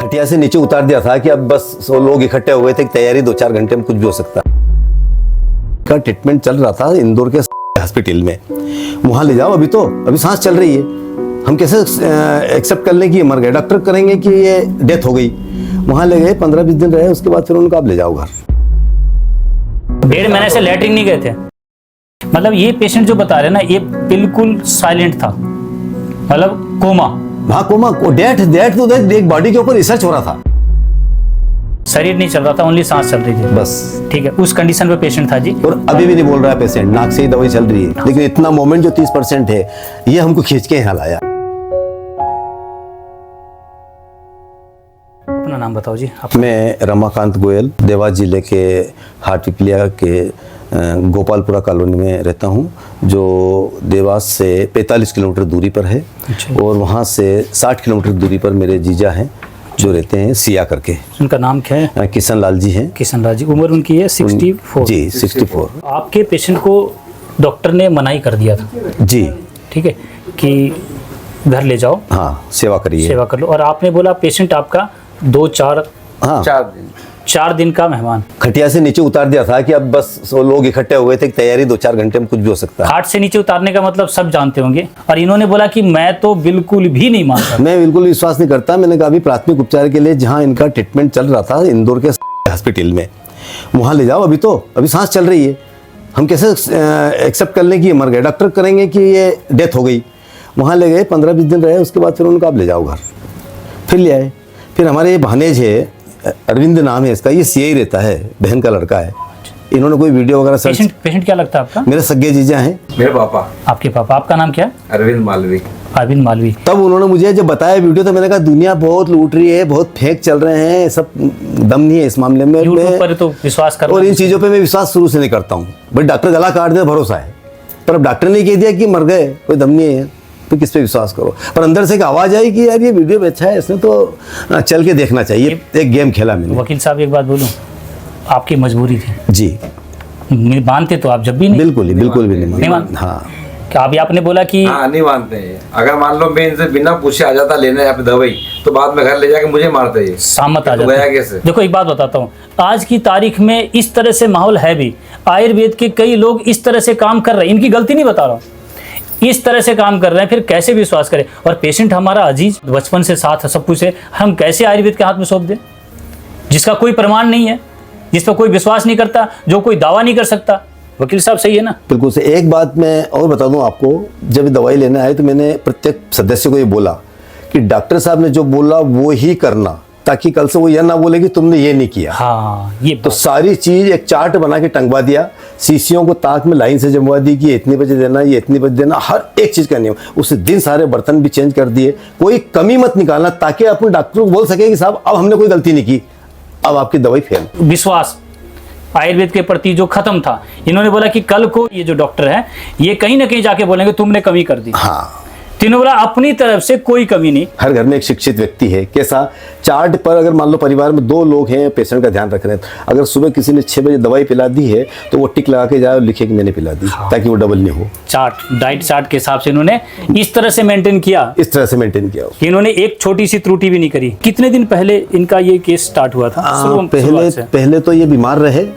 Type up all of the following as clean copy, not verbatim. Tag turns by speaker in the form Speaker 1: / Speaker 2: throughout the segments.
Speaker 1: खटिया से नीचे उतार दिया था कि अब बस 100 लोग इकट्ठे हुए थे, तैयारी 2-4 घंटे में कुछ भी हो सकता का ट्रीटमेंट चल रहा था इंदौर के हॉस्पिटल में। वहां ले जाओ, अभी सांस चल रही है, हम कैसे एक्सेप्ट कर लें कि ये मर गए। डॉक्टर करेंगे कि ये डेथ हो गई। वहां ले गए, 15-20 दिन रहे, उसके बाद फिर उनको आप ले जाओ घर।
Speaker 2: 1.5 महीने से लैट्रिन नहीं गए थे। मतलब ये पेशेंट जो बता रहे हैं ना, ये बिल्कुल साइलेंट था, मतलब कोमा।
Speaker 1: हाँ, कोमा, डेथ तो एक बॉडी के ऊपर रिसर्च हो रहा था,
Speaker 2: शरीर नहीं चल रहा था, ओनली सांस चल रही थी
Speaker 1: बस।
Speaker 2: ठीक है, उस कंडीशन पे पेशेंट था जी।
Speaker 1: और अभी भी नहीं बोल रहा है पेशेंट, नाक से ही दवाई चल रही है, लेकिन इतना मोमेंट जो 30% है, ये हमको खींच के यहाँ लाया।
Speaker 2: अपना नाम बताओ जी।
Speaker 1: मैं रमाकांत गोयल, देवास जिले के हाटपिपलिया के गोपालपुरा कॉलोनी में रहता हूँ, जो देवास से 45 किलोमीटर दूरी पर है। और वहाँ से 60 किलोमीटर दूरी पर मेरे जीजा हैं जो रहते हैं सिया करके।
Speaker 2: उनका नाम क्या है?
Speaker 1: किशन लाल जी हैं।
Speaker 2: किशन लाल जी, उम्र उनकी है 64
Speaker 1: जी, 64।
Speaker 2: आपके पेशेंट को डॉक्टर ने मनाही कर दिया था
Speaker 1: जी,
Speaker 2: ठीक है, कि घर ले जाओ,
Speaker 1: हाँ, सेवा करिए,
Speaker 2: सेवा कर लो। और आपने बोला पेशेंट आपका 2-4
Speaker 1: हाँ
Speaker 2: 4 दिन का मेहमान।
Speaker 1: खटिया से नीचे उतार दिया था कि अब बस 100 लोग इकट्ठे हुए थे, तैयारी 2-4 घंटे में कुछ भी हो सकता है।
Speaker 2: खाट से नीचे उतारने का मतलब सब जानते होंगे, और इन्होंने बोला कि मैं तो बिल्कुल भी नहीं मानता।
Speaker 1: मैं बिल्कुल विश्वास नहीं करता। मैंने कहा अभी प्राथमिक उपचार के लिए जहाँ इनका ट्रीटमेंट चल रहा था इंदौर के हॉस्पिटल में, वहाँ ले जाओ, अभी सांस चल रही है, हम कैसे एक्सेप्ट कर लें कि ये मर गए। डॉक्टर करेंगे कि ये डेथ हो गई। वहाँ ले गए, 15-20 दिन रहे, उसके बाद फिर उनको आप ले जाओ घर। फिर ले आए। फिर हमारे ये भानेज है, अरविंद नाम है इसका, ये सीआई रहता है, बहन का लड़का है। इन्होंने कोई वीडियो वगैरह सर्च।
Speaker 2: पेशेंट क्या लगता है आपका?
Speaker 1: मेरे सगे जीजा हैं।
Speaker 3: मेरे पापा।
Speaker 2: आपके पापा। आपका नाम क्या है?
Speaker 3: अरविंद मालवी।
Speaker 2: अरविंद मालवी।
Speaker 1: तब उन्होंने मुझे जब बताया वीडियो, तो मैंने कहा दुनिया बहुत लूट रही है, बहुत फेक चल रहे हैं, सब दम नहीं है इस मामले में।
Speaker 2: यूट्यूब पर तो विश्वास कर,
Speaker 1: और इन चीज़ों पे मैं विश्वास शुरू से नहीं करता हूँ। भाई डॉक्टर गला काट दे भरोसा है, पर अब डॉक्टर ने कह दिया कि मर गए, कोई दम नहीं है, तो किस पे विश्वास करो। पर अंदर से एक आवाज़ आई कि यार ये वीडियो में अच्छा है, इसने तो चल के देखना चाहिए। एक गेम खेला मैंने।
Speaker 2: वकील साहब एक बात बोलूँ, आपकी मजबूरी थी
Speaker 1: जी।
Speaker 2: मानते तो आप जब भी नहीं?
Speaker 1: बिल्कुल भी नहीं
Speaker 2: मानते।
Speaker 1: हाँ,
Speaker 2: क्या अभी आपने बोला कि
Speaker 3: हाँ नहीं मानते हैं। अगर मान लो मैं इनसे बिना पूछे आ जाता लेने अपनी दवाई, तो बाद में घर ले जाके मुझे मारते हैं।
Speaker 2: सामत आ
Speaker 3: तो
Speaker 2: जाता
Speaker 3: गया
Speaker 2: है।
Speaker 3: कैसे?
Speaker 2: देखो एक बात बताता हूँ, आज की तारीख में इस तरह से माहौल है भी, आयुर्वेद के कई लोग इस तरह से काम कर रहे हैं, इनकी गलती नहीं बता रहा हूँ, इस तरह से काम कर रहे हैं, फिर कैसे विश्वास करें। और पेशेंट हमारा अजीज, बचपन से साथ है, सब कुछ है, हम कैसे आयुर्वेद के हाथ में सौंप दें, जिसका कोई प्रमाण नहीं है, जिस पर कोई विश्वास नहीं करता, जो कोई दावा नहीं कर सकता। वकील साहब सही है ना?
Speaker 1: बिल्कुल से। एक बात मैं और बता दूं आपको, जब दवाई लेने आए तो मैंने प्रत्येक सदस्य को ये बोला कि डॉक्टर साहब ने जो बोला वो ही करना, ताकि कल से वो यह ना बोले कि तुमने ये नहीं किया।
Speaker 2: हाँ, ये
Speaker 1: तो सारी चीज एक चार्ट बना के टंगवा दिया, शीशियों को ताक में लाइन से जमवा दी कि इतने बजे देना, ये इतने बजे देना, हर एक चीज का नियम। उस दिन सारे बर्तन भी चेंज कर दिए, कोई कमी मत निकालना, ताकि अपने डॉक्टर को बोल सके कि साहब अब हमने कोई गलती नहीं की, अब आपकी दवाई फेल।
Speaker 2: विश्वास आयुर्वेद के प्रति जो खत्म था, इन्होंने बोला कि कल को ये जो डॉक्टर है, ये कहीं ना कहीं जाके बोलेंगे तुमने कमी कर दी।
Speaker 1: हाँ,
Speaker 2: तीनों बोला अपनी तरफ से कोई कमी नहीं।
Speaker 1: हर घर में एक शिक्षित व्यक्ति है। कैसा चार्ट पर, अगर मान लो परिवार में 2 लोग हैं, पेशेंट का ध्यान रख रहे हैं, अगर सुबह किसी ने 6 बजे दवाई पिला दी है, तो वो टिक लगा के जाए और लिखे कि मैंने पिला दी। हाँ। ताकि वो डबल नहीं हो।
Speaker 2: चार्ट, डाइट चार्ट के हिसाब से इन्होंने इस तरह से मेंटेन किया,
Speaker 1: इस तरह से मेंटेन किया।
Speaker 2: इन्होंने एक छोटी सी त्रुटि भी नहीं करी। कितने दिन पहले इनका ये केस स्टार्ट हुआ था?
Speaker 1: पहले तो ये बीमार रहे,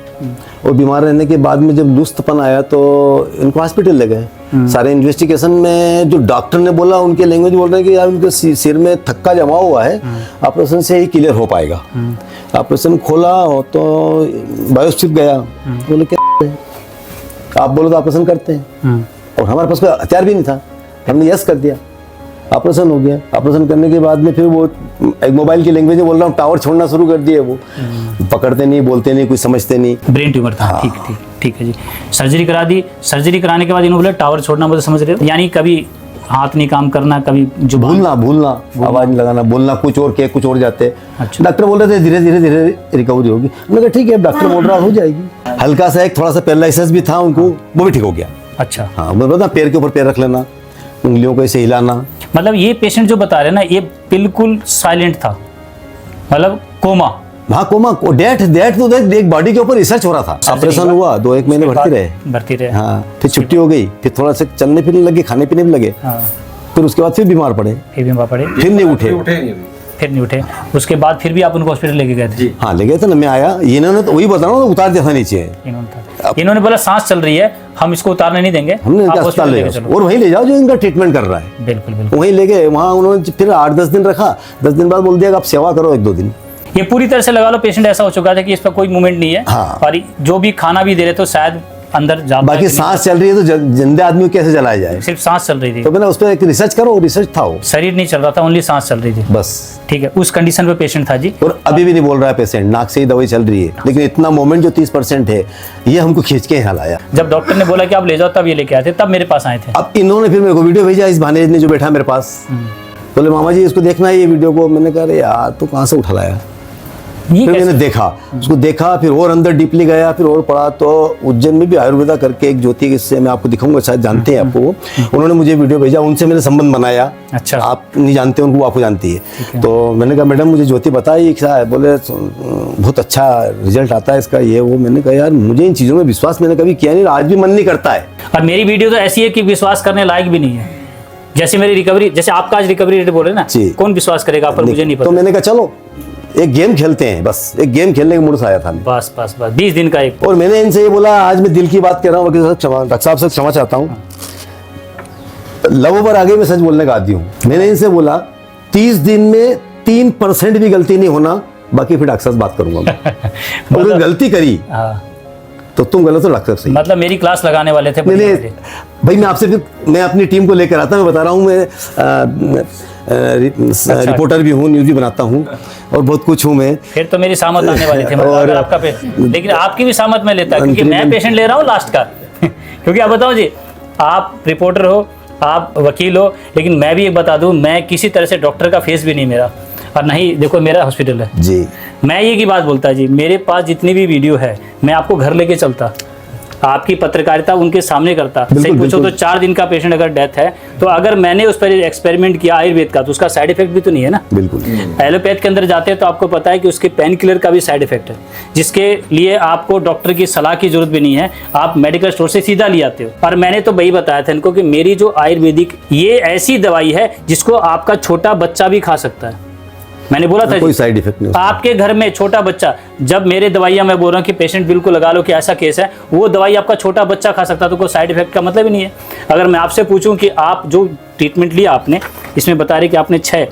Speaker 1: और बीमार रहने के बाद में जब लुस्तपन आया तो इनको हॉस्पिटल ले गए। सारे इन्वेस्टिगेशन में जो डॉक्टर ने बोला, उनके लैंग्वेज बोल रहे हैं कि यार उनके सिर में थक्का जमा हुआ है, ऑपरेशन से ही क्लियर हो पाएगा। ऑपरेशन खोला तो बायोप्सी गया, बोले क्या आप बोलो तो ऑपरेशन करते हैं, और हमारे पास कोई हथियार भी नहीं था, हमने यस कर दिया, ऑपरेशन हो गया। ऑपरेशन करने के बाद में फिर वो एक मोबाइल की लैंग्वेज में बोल रहा हूँ, टावर छोड़ना शुरू कर दिए। वो पकड़ते नहीं, बोलते नहीं, कुछ समझते नहीं।
Speaker 2: ब्रेन ट्यूमर था।
Speaker 1: हाँ।
Speaker 2: ठीक है जी। सर्जरी करा दी। सर्जरी कराने के बाद इन्होंने बोला टावर छोड़ना, मतलब समझ रहे हो, यानी कभी हाथ नहीं काम करना, कभी जो
Speaker 1: भूलना आवाज नहीं लगाना, बोलना कुछ और के कुछ और जाते।
Speaker 2: अच्छा।
Speaker 1: डॉक्टर बोल रहे थे धीरे धीरे रिकवरी होगी। मैंने कहा ठीक है, डॉक्टर बोल रहा हो जाएगी। हल्का सा एक थोड़ा सा पैरालिसिस भी था उनको, वो भी ठीक हो गया।
Speaker 2: अच्छा।
Speaker 1: हाँ, बोल पैर के ऊपर पैर रख लेना, उंगलियों को ऐसे हिलाना।
Speaker 2: मतलब ये पेशेंट जो बता रहे हैं ना, ये बिल्कुल साइलेंट था, मतलब कोमा।
Speaker 1: हाँ, कोमा, डेथ तो एक बॉडी के ऊपर रिसर्च हो रहा था। ऑपरेशन हुआ, 2-1 महीने भर्ती रहे। हाँ, फिर छुट्टी हो गई, फिर थोड़ा सा चलने फिरने लगे, खाने पीने भी लगे।
Speaker 2: हाँ।
Speaker 1: फिर उसके बाद फिर बीमार पड़े, फिर नहीं उठे।
Speaker 2: फिर नहीं उठे। उसके बाद फिर भी आप उनको हॉस्पिटल लेके गए थे?
Speaker 3: जी
Speaker 1: हाँ ले गए थे ना, मैं आया, इन्होंने तो वही बता रहा हूँ, उतार दिया था नीचे।
Speaker 2: इन्होंने बोला सांस चल रही है, हम इसको उतारने नहीं देंगे,
Speaker 1: हमने
Speaker 2: आप
Speaker 1: इनका अस्पताल ले
Speaker 2: लेके
Speaker 1: गए
Speaker 2: चलो।
Speaker 1: और वहीं ले जाओ जो इनका ट्रीटमेंट कर रहा है।
Speaker 2: बिल्कुल बिल्कुल।
Speaker 1: वहीं ले गए, वहाँ उन्होंने फिर 8-10 दिन रखा। 10 दिन बाद बोल दिया कि आप सेवा करो 1-2 दिन।
Speaker 2: ये पूरी तरह से लगा लो पेशेंट ऐसा हो चुका था कि इस पर कोई मूवमेंट नहीं है।
Speaker 1: हाँ।
Speaker 2: और जो भी खाना भी दे रहे तो शायद अंदर जा
Speaker 1: बाकी सांस चल रही है तो जिंदे आदमी को कैसे जलाया जाए?
Speaker 2: सिर्फ सांस चल रही थी,
Speaker 1: तो मैंने उस पर एक रिसर्च करो, रिसर्च था वो,
Speaker 2: शरीर नहीं चल रहा था, ओनली सांस चल रही थी
Speaker 1: बस।
Speaker 2: ठीक है, उस कंडीशन पे पेशेंट था जी।
Speaker 1: और अभी भी नहीं बोल रहा है पेशेंट, नाक से ही दवाई चल रही है, लेकिन इतना मोमेंट जो 30% है ये हमको खींच के यहाँ लाया।
Speaker 2: जब डॉक्टर ने बोला कि आप ले जाओ तब ये लेके आए थे, तब मेरे पास आए थे।
Speaker 1: अब इन्होंने फिर मेरे को वीडियो भेजा, इस भाने ने जो बैठा मेरे पास, बोले मामा जी इसको देखना है ये वीडियो को। मैंने कहा अरे यार तो कहाँ से उठा लाया?
Speaker 2: ये
Speaker 1: फिर
Speaker 2: कैसे?
Speaker 1: मैंने देखा, उसको देखा, फिर और अंदर डीपली गया, फिर और पढ़ा। तो उज्जैन में भी आयुर्वेदा करके एक ज्योति, इससे मैं आपको दिखाऊंगा, शायद जानते हैं आपको, उन्होंने मुझे वीडियो भेजा, उनसे मैंने संबंध बनाया।
Speaker 2: अच्छा।
Speaker 1: आप नहीं जानते उनको, आपको जानती है। तो मैंने कहा मैडम मुझे ज्योति बताइए क्या है? बोले बहुत अच्छा रिजल्ट आता है इसका, ये वो। मैंने कहा यार मुझे इन चीज़ों में विश्वास मैंने कभी किया नहीं, आज भी मन नहीं करता है।
Speaker 2: और मेरी वीडियो तो ऐसी है कि विश्वास करने लायक भी नहीं है। जैसे मेरी रिकवरी, जैसे आपका आज रिकवरी रेट बोल रहे हैं
Speaker 1: जी।
Speaker 2: ना, कौन विश्वास करेगा आप पर? मुझे नहीं
Speaker 1: तो
Speaker 2: पता।
Speaker 1: मैंने कहा चलो एक गेम खेलते हैं, बस एक गेम खेलने के मूड से आया था मैं।
Speaker 2: बस बस बस 20 दिन का एक।
Speaker 1: और मैंने इनसे ये बोला, आज मैं दिल की बात कर रहा हूँ, वकील साहब क्षमा, डॉक्टर साहब से क्षमा चाहता हूँ, लव पर आगे मैं सच बोलने का आदी हूँ। मैंने इनसे बोला 30 दिन में 3% भी गलती नहीं होना, बाकी फिर डॉक्टर साहब से बात करूंगा मैं। अगर गलती करी
Speaker 2: हाँ,
Speaker 1: तो तुम गलत हो, डॉक्टर सही।
Speaker 2: मतलब मेरी क्लास लगाने वाले थे।
Speaker 1: मैंने भाई मैं आपसे फिर मैं अपनी टीम को लेकर आता, मैं बता रहा हूँ, मैं रिपोर्टर भी हूँ, न्यूज़ भी बनाता हूँ और बहुत कुछ हूँ मैं।
Speaker 2: फिर तो मेरी सामत आने वाली थी, मतलब
Speaker 1: और-
Speaker 2: अगर आपका लेकिन आपकी भी सामत में लेता, क्योंकि मैं पेशेंट ले रहा हूँ लास्ट का। क्योंकि आप बताओ जी, आप रिपोर्टर हो, आप वकील हो, लेकिन मैं भी एक बता दूं, मैं किसी तरह से डॉक्टर का फेस भी नहीं मेरा, और नहीं देखो मेरा हॉस्पिटल है
Speaker 1: जी।
Speaker 2: मैं ये की बात बोलता जी, मेरे पास जितनी भी वीडियो है मैं आपको घर लेके चलता, आपकी पत्रकारिता उनके सामने करता। सही पूछो तो 4 दिन का पेशेंट अगर डेथ है, तो अगर मैंने उस पर एक्सपेरिमेंट किया आयुर्वेद का, तो उसका साइड इफेक्ट भी तो नहीं है ना।
Speaker 1: बिल्कुल।
Speaker 2: एलोपैथ के अंदर जाते हैं तो आपको पता है कि उसके पेन किलर का भी साइड इफेक्ट है, जिसके लिए आपको डॉक्टर की सलाह की जरूरत भी नहीं है, आप मेडिकल स्टोर से सीधा ले आते हो। और मैंने तो वही बताया था इनको कि मेरी जो आयुर्वेदिक ये ऐसी दवाई है जिसको आपका छोटा बच्चा भी खा सकता है। मैंने बोला था
Speaker 1: कोई
Speaker 2: जी,
Speaker 1: साइड इफेक्ट नहीं उसका।
Speaker 2: आपके घर में छोटा बच्चा, जब मेरे दवाइयाँ मैं बोल रहा हूँ कि पेशेंट बिल्कुल लगा लो कि ऐसा केस है, वो दवाई आपका छोटा बच्चा खा सकता, तो कोई साइड इफेक्ट का मतलब ही नहीं है। अगर मैं आपसे पूछूं कि आप जो ट्रीटमेंट लिया आपने, इसमें बता रहे कि आपने 6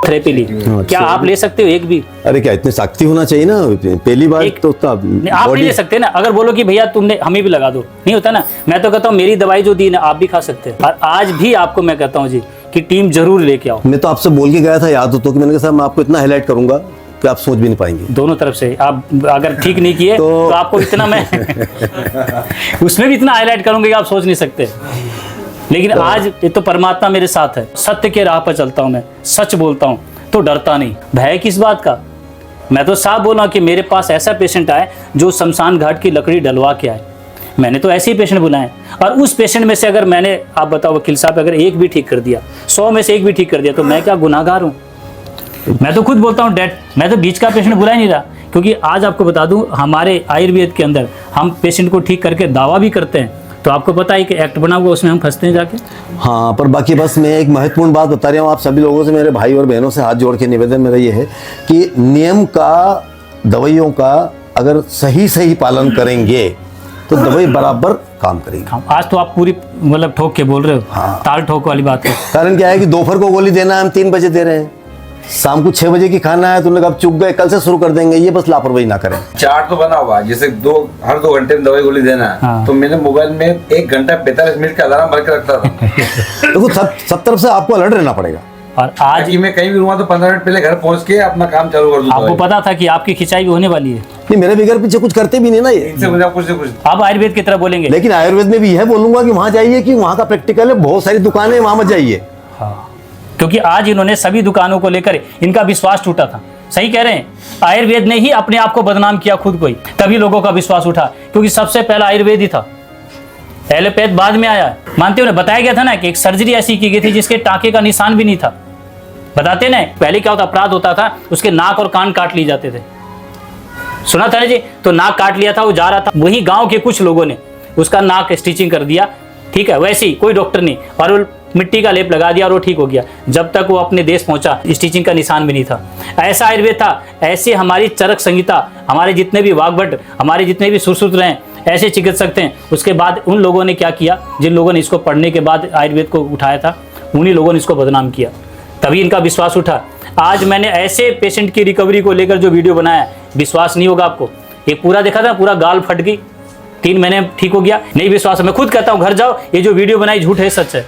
Speaker 2: थेरेपी ली, क्या आप ले सकते हो एक भी?
Speaker 1: अरे क्या इतनी शक्ति होना चाहिए ना, पहली बार
Speaker 2: एक-
Speaker 1: तो तब
Speaker 2: नहीं, आप नहीं
Speaker 1: body-
Speaker 2: ले सकते ना। अगर बोलो कि भैया तुमने हमें भी लगा दो, नहीं होता ना। मैं तो कहता हूँ मेरी दवाई जो दी ना आप भी खा सकते हो। और आज भी आपको मैं कहता हूँ जी कि टीम जरूर लेके आओ।
Speaker 1: मैं तो आपसे बोल के गया था, याद हो तो, कि मैंने कहा साहब मैं आपको इतना हाईलाइट करूंगा कि आप सोच भी नहीं पाएंगे।
Speaker 2: दोनों तरफ से आप अगर ठीक नहीं किए तो आपको इतना मैं उसमें भी इतना हाईलाइट करूंगा कि आप सोच नहीं सकते। लेकिन आज ये तो परमात्मा मेरे साथ है, सत्य के राह पर चलता हूं, मैं सच बोलता हूं तो डरता नहीं। भय किस बात का? मैं तो साफ बोला कि मेरे पास ऐसा पेशेंट आए जो शमशान घाट की लकड़ी डलवा के आए, मैंने तो ऐसे ही पेशेंट बुलाए। और उस पेशेंट में से अगर मैंने, आप बताओ वकील साहब, अगर एक भी ठीक कर दिया, 100 में से एक भी ठीक कर दिया, तो मैं क्या गुनाहगार हूँ? मैं तो खुद बोलता हूँ डेड, मैं तो बीच का पेशेंट बुला ही नहीं रहा। क्योंकि आज आपको बता दूं, हमारे आयुर्वेद के अंदर हम पेशेंट को ठीक करके दावा भी करते हैं, तो आपको पता है कि एक्ट बना हुआ, उसमें हम फंसते हैं जाके।
Speaker 1: हाँ, पर बाकी बस मैं एक महत्वपूर्ण बात बता रहा हूँ आप सभी लोगों से, मेरे भाई और बहनों से हाथ जोड़ के निवेदन मेरा ये है कि नियम का, दवाइयों का अगर सही पालन करेंगे तो दवाई बराबर काम करेगी।
Speaker 2: हाँ, आज तो आप पूरी मतलब ठोक के बोल रहे हो।
Speaker 1: हाँ।
Speaker 2: ताल ठोक वाली बात है।
Speaker 1: कारण क्या है कि दोपहर को गोली देना है, हम 3 बजे दे रहे हैं, शाम को 6 बजे की खाना है, तुमने कहा चुक गए, कल से शुरू कर देंगे, ये बस लापरवाही ना करें।
Speaker 3: चार्ट तो बना हुआ है, जैसे हर 2 घंटे में दवाई गोली देना है।
Speaker 2: हाँ।
Speaker 3: तो मैंने मोबाइल में 1 घंटा 45 मिनट का अलार्म भर के रखता था
Speaker 1: देखो सब तरफ से आपको अलर्ट रहना पड़ेगा।
Speaker 2: और आज
Speaker 3: ताकि मैं कहीं भी रहूंगा तो 15 मिनट पहले घर पहुंच के अपना काम चालू कर दूं।
Speaker 2: आपको
Speaker 3: दवाई।
Speaker 2: पता था कि आपकी खिंचाई भी होने वाली है।
Speaker 1: नहीं, मेरे बगैर पीछे कुछ करते भी नहीं ना ये।
Speaker 3: इनसे मुझे कुछ से कुछ
Speaker 2: आप आयुर्वेद की तरफ बोलेंगे।
Speaker 1: लेकिन आयुर्वेद में भी यह बोलूंगा कि वहां जाइए, कि वहां का प्रैक्टिकल है, बहुत सारी दुकानें, वहां मत जाइए।
Speaker 2: हाँ, क्योंकि आज इन्होंने सभी दुकानों को लेकर इनका विश्वास टूटा था। सही कह रहे हैं, आयुर्वेद ने ही अपने आप को बदनाम किया खुद को ही, तभी लोगों का विश्वास उठा, क्योंकि सबसे पहला आयुर्वेद ही था, एलोपैथ बाद में आया। मानते हो ना, बताया गया था ना कि एक सर्जरी ऐसी की गई थी जिसके टाके का निशान भी नहीं था। बताते ना, पहले क्या होता, अपराध होता था, उसके नाक और कान काट लिए जाते थे, सुना था ना जी। तो नाक काट लिया था, वो जा रहा था, वही गांव के कुछ लोगों ने उसका नाक स्टिचिंग कर दिया, ठीक है, वैसे ही कोई डॉक्टर नहीं, और वो मिट्टी का लेप लगा दिया और वो ठीक हो गया। जब तक वो अपने देश पहुंचा स्टिचिंग का निशान भी नहीं था। ऐसा आयुर्वेद था। ऐसे हमारी चरक संहिता, हमारे जितने भी वाग्भट, हमारे जितने भी सुश्रुत हैं, ऐसे चिकित्सक थे। उसके बाद उन लोगों ने क्या किया, जिन लोगों ने इसको पढ़ने के बाद आयुर्वेद को उठाया था, उन्हीं लोगों ने इसको बदनाम किया, तभी इनका विश्वास उठा। आज मैंने ऐसे पेशेंट की रिकवरी को लेकर जो वीडियो बनाया, विश्वास नहीं होगा आपको। एक पूरा देखा था, पूरा गाल फट गई, 3 महीने ठीक हो गया। नहीं विश्वास है, मैं खुद कहता हूँ घर जाओ, ये जो वीडियो बनाई झूठ है सच है।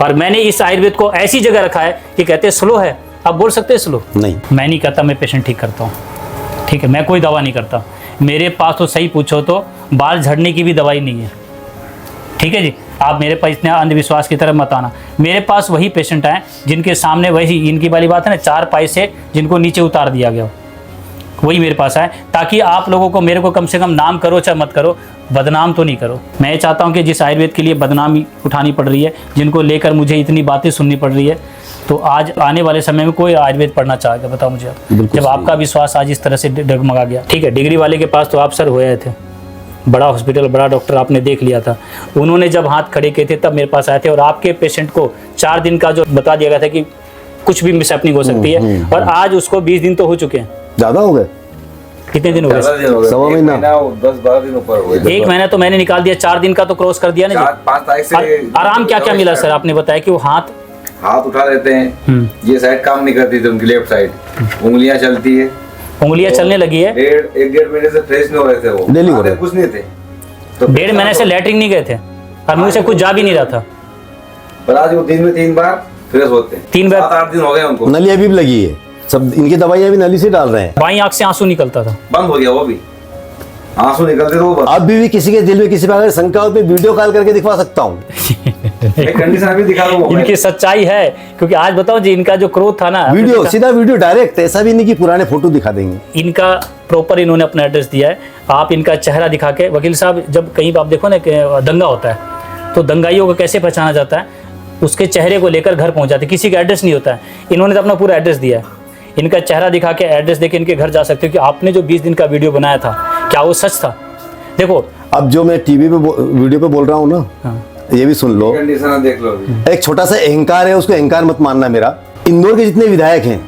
Speaker 2: और मैंने इस आयुर्वेद को ऐसी जगह रखा है कि कहते हैं स्लो है, आप बोल सकते हैं स्लो
Speaker 1: नहीं,
Speaker 2: मैं नहीं कहता मैं पेशेंट ठीक करता हूँ, ठीक है, मैं कोई दवा नहीं करता। मेरे पास तो सही पूछो तो बाल झड़ने की भी दवाई नहीं है, ठीक है जी। आप मेरे पास इतने अंधविश्वास की तरफ मत आना। मेरे पास वही पेशेंट आए जिनके सामने वही इनकी वाली बात है ना, 4 पाई से जिनको नीचे उतार दिया गया, वही मेरे पास आए, ताकि आप लोगों को, मेरे को कम से कम नाम करो चाहे मत करो, बदनाम तो नहीं करो। मैं ये चाहता हूँ कि जिस आयुर्वेद के लिए बदनामी उठानी पड़ रही है, जिनको लेकर मुझे इतनी बातें सुननी पड़ रही है, तो आज आने वाले समय में कोई आयुर्वेद पढ़ना चाहेगा, बताओ मुझे आप, जब आपका विश्वास आज इस तरह से डगमगा गया। ठीक है, डिग्री वाले के पास तो आप सर हो आए थे, बड़ा हॉस्पिटल, बड़ा डॉक्टर आपने देख लिया था, उन्होंने जब हाथ खड़े किए थे तब मेरे पास आए थे, और आपके पेशेंट को 4 दिन का जो बता दिया गया था कि कुछ भी मिसहैपनिंग हो सकती है, और आज उसको 20 दिन तो हो चुके हैं।
Speaker 1: ज्यादा हो गए?
Speaker 2: कितने दिन हो गए?
Speaker 1: सवा महीना,
Speaker 3: 10-12 दिन ऊपर हो गए।
Speaker 2: 1 महीना तो मैंने निकाल दिया, 4 दिन का तो क्रॉस कर दिया ना।
Speaker 3: 5 तारीख से
Speaker 2: आराम क्या क्या मिला सर? आपने बताया कि वो हाथ
Speaker 3: उठा लेते हैं, ये साइड काम नहीं करती थी उनकी, लेफ्ट साइड उंगलियां चलती है,
Speaker 2: उंगलियां चलने लगी है।
Speaker 3: 1-1.5 महीने से फ्रेश नहीं हो रहे थे वो,
Speaker 1: डेली हो रहे
Speaker 3: कुछ नहीं थे, तो
Speaker 2: 1.5 महीने से लैट्रिन नहीं गए थे और मुंह से कुछ जा भी नहीं रहा था।
Speaker 3: पर आज वो दिन में 3 बार फ्रेश होते हैं।
Speaker 2: 3 बार?
Speaker 3: 7-8 दिन हो गए उनको।
Speaker 1: नली अभी भी लगी है, सब इनकी दवाइयां भी नली से डाल रहे हैं।
Speaker 2: बाईं आंख से आंसू निकलता था,
Speaker 3: बंद हो गया वो भी, आंसू निकलते थे वो बंद।
Speaker 1: अभी भी किसी के दिल में किसी प्रकार की शंका हो तो वीडियो कॉल करके दिखवा सकता हूँ।
Speaker 3: कंडीशन अभी दिखा दूंगा।
Speaker 2: इनकी सच्चाई है, क्योंकि आज बताओ जी, इनका जो क्रोध था ना,
Speaker 1: वीडियो सीधा वीडियो डायरेक्ट, ऐसा भी नहीं कि पुराने फोटो दिखा देंगे।
Speaker 2: इनका प्रॉपर इन्होंने अपना एड्रेस दिया है। आप इनका चेहरा दिखा के, वकील साहब जब कहीं आप देखो ना दंगा होता है तो दंगाइयों को कैसे पहचाना जाता है, उसके चेहरे को लेकर घर पहुंच जाते, किसी का एड्रेस नहीं होता है। इन्होंने तो अपना पूरा एड्रेस दिया है, इनका चेहरा दिखा के एड्रेस देके इनके घर जा सकते हो कि आपने जो 20 दिन का वीडियो बनाया था क्या वो सच था। देखो
Speaker 1: अब जो मैं टीवी पे वीडियो पे बोल रहा हूँ ना, ये भी सुन लो,
Speaker 3: कंडीशन देख लो।
Speaker 1: एक छोटा सा अहंकार है, उसको अहंकार मत मानना मेरा। इंदौर के जितने विधायक हैं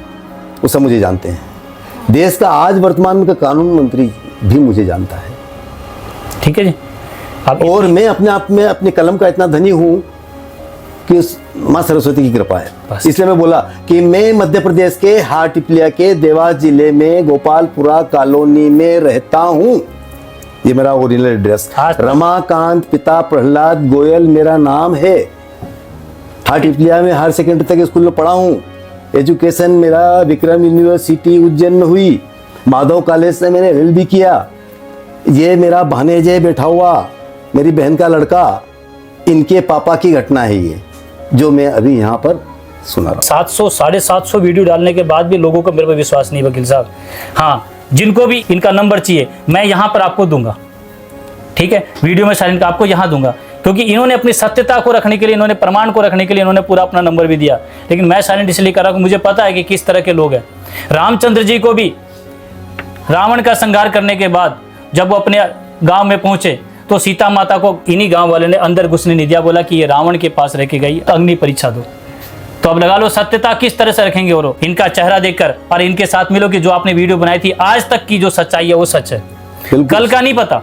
Speaker 1: वो सब मुझे जानते हैं, देश का आज वर्तमान का कानून मंत्री भी मुझे जानता है,
Speaker 2: ठीक है जी। अब
Speaker 1: और मैं अपने आप में अपने कलम का इतना धनी हूँ कि उस माँ सरस्वती की कृपा है।
Speaker 2: बस।
Speaker 1: इसलिए मैं बोला कि मैं मध्य प्रदेश के हाटिपलिया के देवास जिले में गोपालपुरा कॉलोनी में रहता हूँ। ये मेरा ओरिजिनल एड्रेस, रमाकांत पिता प्रहलाद गोयल मेरा नाम है। हाटिपलिया में हायर सेकेंडरी तक स्कूल में पढ़ा हूँ। एजुकेशन मेरा विक्रम यूनिवर्सिटी उज्जैन में हुई, माधव कॉलेज से मैंने LLB किया। ये मेरा भानेजे बैठा हुआ, मेरी बहन का लड़का, इनके पापा की घटना है ये, जो मैं अभी यहाँ पर सुना रहा।
Speaker 2: 700-750 वीडियो डालने के बाद भी लोगों को मेरे पर विश्वास नहीं वकील साहब। हाँ, जिनको भी इनका नंबर चाहिए मैं यहाँ पर आपको दूंगा, ठीक है, वीडियो में साइलेंट आपको यहाँ दूंगा, क्योंकि इन्होंने अपनी सत्यता को रखने के लिए, इन्होंने प्रमाण को रखने के लिए इन्होंने पूरा अपना नंबर भी दिया। लेकिन मैं साइलेंट इसलिए कर रहा हूँ, मुझे पता है कि किस तरह के लोग हैं। रामचंद्र जी को भी रावण का संहार करने के बाद जब वो अपने गाँव में पहुंचे तो सीता माता को इन्हीं गाँव वाले ने अंदर घुसने नहीं दिया, बोला कि ये रावण के पास रह के गई, अग्नि परीक्षा दो। तो अब लगा लो सत्यता किस तरह से रखेंगे वो लोग। इनका चेहरा देखकर और इनके साथ मिलो कि जो आपने वीडियो बनाई थी आज तक की जो सच्चाई है वो सच है, कल का नहीं पता।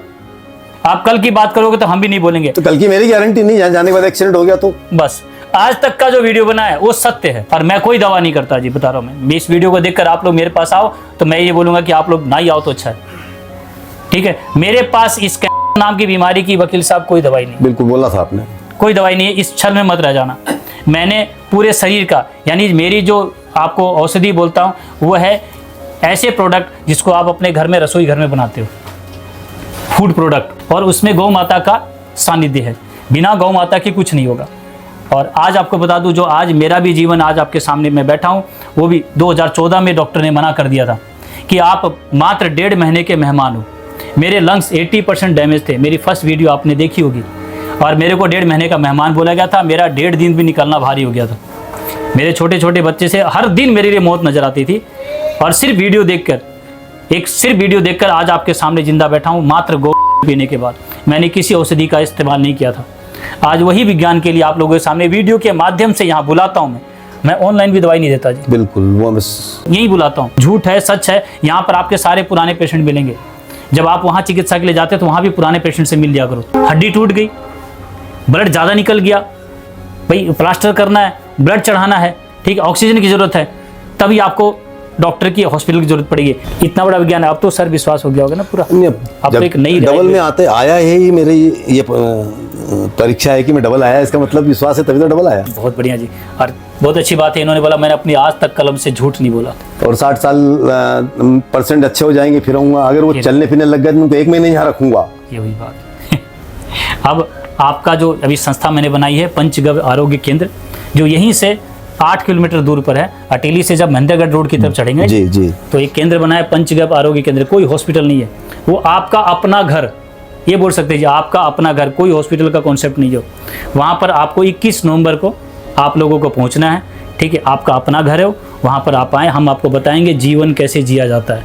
Speaker 2: आप कल की बात करोगे तो हम भी नहीं बोलेंगे,
Speaker 1: तो कल की मेरी गारंटी नहीं, यहाँ जाने के बाद एक्सीडेंट हो गया तो
Speaker 2: बस आज तक का जो वीडियो बना है वो सत्य है। और मैं कोई दवा नहीं करता जी, बता रहा हूँ मैं इस वीडियो को देखकर आप लोग मेरे पास आओ तो मैं ये बोलूंगा कि आप लोग ना ही आओ तो अच्छा है, ठीक है। मेरे पास इस नाम की बीमारी की वकील साहब कोई दवाई नहीं,
Speaker 1: बिल्कुल बोला था आपने,
Speaker 2: कोई दवाई नहीं है, इस छल में मत रह जाना। मैंने पूरे शरीर का, यानी मेरी जो आपको औषधि बोलता हूँ वो है ऐसे प्रोडक्ट जिसको आप अपने घर में, रसोई घर में बनाते हो, फूड प्रोडक्ट, और उसमें गौ माता का सानिध्य है, बिना गौ माता के कुछ नहीं होगा। और आज आपको बता दूं, जो आज मेरा भी जीवन आज आपके सामने मैं बैठा हूं, वो भी 2014 में डॉक्टर ने मना कर दिया था कि आप मात्र 1.5 महीने के मेहमान हो। मेरे लंग्स 80% डैमेज थे, मेरी फर्स्ट वीडियो आपने देखी होगी, और मेरे को 1.5 महीने का मेहमान बोला गया था। मेरा 1.5 दिन भी निकलना भारी हो गया था। मेरे छोटे छोटे बच्चे से हर दिन मेरे लिए मौत नजर आती थी, और सिर्फ वीडियो देखकर आज आपके सामने जिंदा बैठा हूँ, मात्र गो पीने के बाद। मैंने किसी औषधि का इस्तेमाल नहीं किया था। आज वही विज्ञान के लिए आप लोगों के सामने वीडियो के माध्यम से यहाँ बुलाता हूँ। मैं ऑनलाइन भी दवाई नहीं देता जी,
Speaker 1: बिल्कुल वो मैं
Speaker 2: यही बुलाता हूँ। झूठ है सच है, यहाँ पर आपके सारे पुराने पेशेंट मिलेंगे। जब आप वहाँ चिकित्सा के लिए जाते हैं तो वहाँ भी पुराने पेशेंट से मिल लिया करो। हड्डी टूट गई, ब्लड ज़्यादा निकल गया, भाई प्लास्टर करना है, ब्लड चढ़ाना है, ठीक है, ऑक्सीजन की ज़रूरत है, तभी आपको डॉक्टर की हॉस्पिटल की जरूरत पड़ेगी। इतना बड़ा विज्ञान है। अब तो सर विश्वास हो गया होगा ना पूरा। अब तो एक नई
Speaker 1: डबल में आते आया है ही मेरे ये परीक्षा है कि मैं डबल आया, इसका मतलब विश्वास है तभी तो डबल आया।
Speaker 2: बहुत बढ़िया जी। और बहुत अच्छी बात है, इन्होंने बोला मैंने अपनी आज तक कलम से झूठ नहीं बोला।
Speaker 1: और 60 साल % अच्छे हो जाएंगे फिर आऊँगा। अगर वो चलने फिरने लग गए तो उनको 1 महीने यहाँ रखूँगा।
Speaker 2: ये वही बात अब आपका जो अभी संस्था मैंने बनाई है पंचगव्य आरोग्य केंद्र, जो यहीं से 8 किलोमीटर दूर पर है। अटेली से जब महेंद्रगढ़ रोड की तरफ चढ़ेंगे
Speaker 1: जी जी,
Speaker 2: तो एक केंद्र बना है पंचगव्य आरोग्य केंद्र। कोई हॉस्पिटल नहीं है, वो आपका अपना घर, ये बोल सकते हैं जी, आपका अपना घर, कोई हॉस्पिटल का कॉन्सेप्ट नहीं। जो वहाँ पर आपको 21 नवंबर को आप लोगों को पहुँचना है, ठीक है। आपका अपना घर है, वहाँ पर आप आएँ, हम आपको बताएंगे जीवन कैसे जिया जाता है,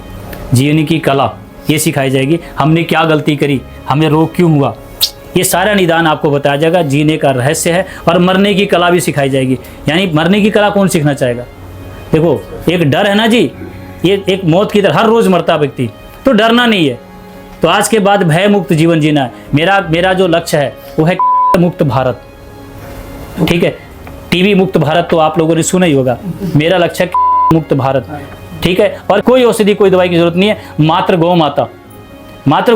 Speaker 2: जीने की कला ये सिखाई जाएगी। हमने क्या गलती करी, हमें रोग क्यों हुआ, ये सारा निदान आपको बताया जाएगा। जीने का रहस्य है और मरने की कला भी सिखाई जाएगी। यानी मरने की कला कौन सीखना चाहेगा? देखो एक डर है ना जी, ये एक मौत की तरह हर रोज़ मरता व्यक्ति, तो डरना नहीं है। तो आज के बाद भय मुक्त जीवन जीना है। मेरा जो लक्ष्य है वो है मुक्त भारत, ठीक है। टीबी मुक्त भारत तो आप लोगों ने सुना ही होगा। मेरा लक्ष्य है मुक्त भारत, ठीक है। और कोई औषधि कोई दवाई की जरूरत नहीं है, मात्र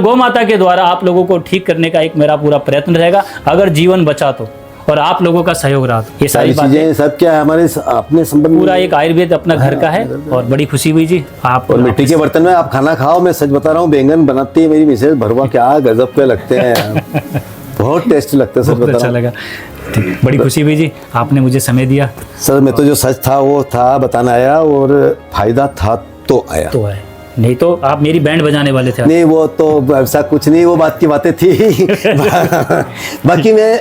Speaker 2: गौ माता के द्वारा आप लोगों को ठीक करने का एक मेरा पूरा प्रयत्न रहेगा, अगर जीवन बचा तो, और आप लोगों का सहयोग रहा तो। ये सारी
Speaker 1: चीजें सब क्या है हमारे अपने संबंध,
Speaker 2: पूरा एक आयुर्वेद अपना घर का है। और बड़ी खुशी हुई जी आप,
Speaker 1: और मिट्टी के बर्तन में आप खाना खाओ। मैं सच बता रहा हूँ, बैंगन बनाती है मेरी मिसेज, भरवा क्या गजब के लगते हैं, बहुत टेस्ट लगता है, सच बता
Speaker 2: अच्छा
Speaker 1: रहा हूँ।
Speaker 2: लगा, बड़ी खुशी हुई जी, आपने मुझे समय दिया।
Speaker 1: सर मैं तो जो सच था वो था बताना आया, और फायदा था तो आया,
Speaker 2: तो है, नहीं तो आप मेरी बैंड बजाने वाले थे।
Speaker 1: नहीं वो तो ऐसा कुछ नहीं, वो बात की बातें थी। बाकी मैं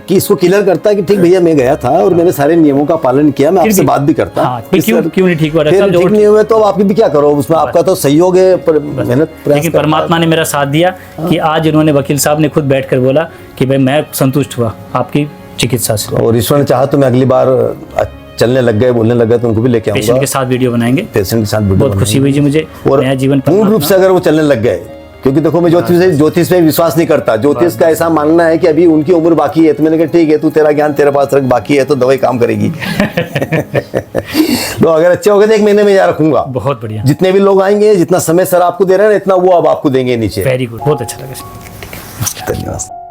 Speaker 1: कि इसको क्लियर करता कि ठीक भैया मैं गया था और मैंने सारे नियमों का पालन किया, मैं आपसे बात भी करता।
Speaker 2: हाँ, क्यों नहीं ठीक हुआ?
Speaker 1: फिर ठीक नहीं हुए तो आपकी भी क्या करो, उसमें आपका तो सहयोग है, मेहनत
Speaker 2: लेकिन परमात्मा ने मेरा साथ दिया कि आज इन्होंने, वकील साहब ने खुद बैठकर बोला कि भाई मैं संतुष्ट हुआ आपकी चिकित्सा से।
Speaker 1: और ईश्वर ने चाहा तो मैं अगली बार चलने लग गए, बोलने लग गए तो उनको भी लेके आऊंगा,
Speaker 2: पेशेंट के साथ वीडियो बनाएंगे,
Speaker 1: पेशेंट के साथ वीडियो।
Speaker 2: बहुत खुशी हुई जी मुझे।
Speaker 1: और
Speaker 2: नया जीवन
Speaker 1: पूर्ण रूप से अगर वो चलने लग गए, क्योंकि देखो मैं ज्योतिष पे विश्वास नहीं करता। ज्योतिष का ऐसा मानना है कि अभी उनकी उम्र बाकी है, तो मैंने कहा ठीक है, तू तेरा ज्ञान तेरे पास रख, बाकी है तो दवाई काम करेगी। तो अगर अच्छे हो गए तो 1 महीने में यहाँ रखूंगा।
Speaker 2: बहुत बढ़िया।
Speaker 1: जितने भी लोग आएंगे, जितना समय सर आपको दे रहे हैं इतना वो अब आपको देंगे नीचे।
Speaker 2: वेरी गुड, बहुत अच्छा लगा।
Speaker 1: धन्यवाद।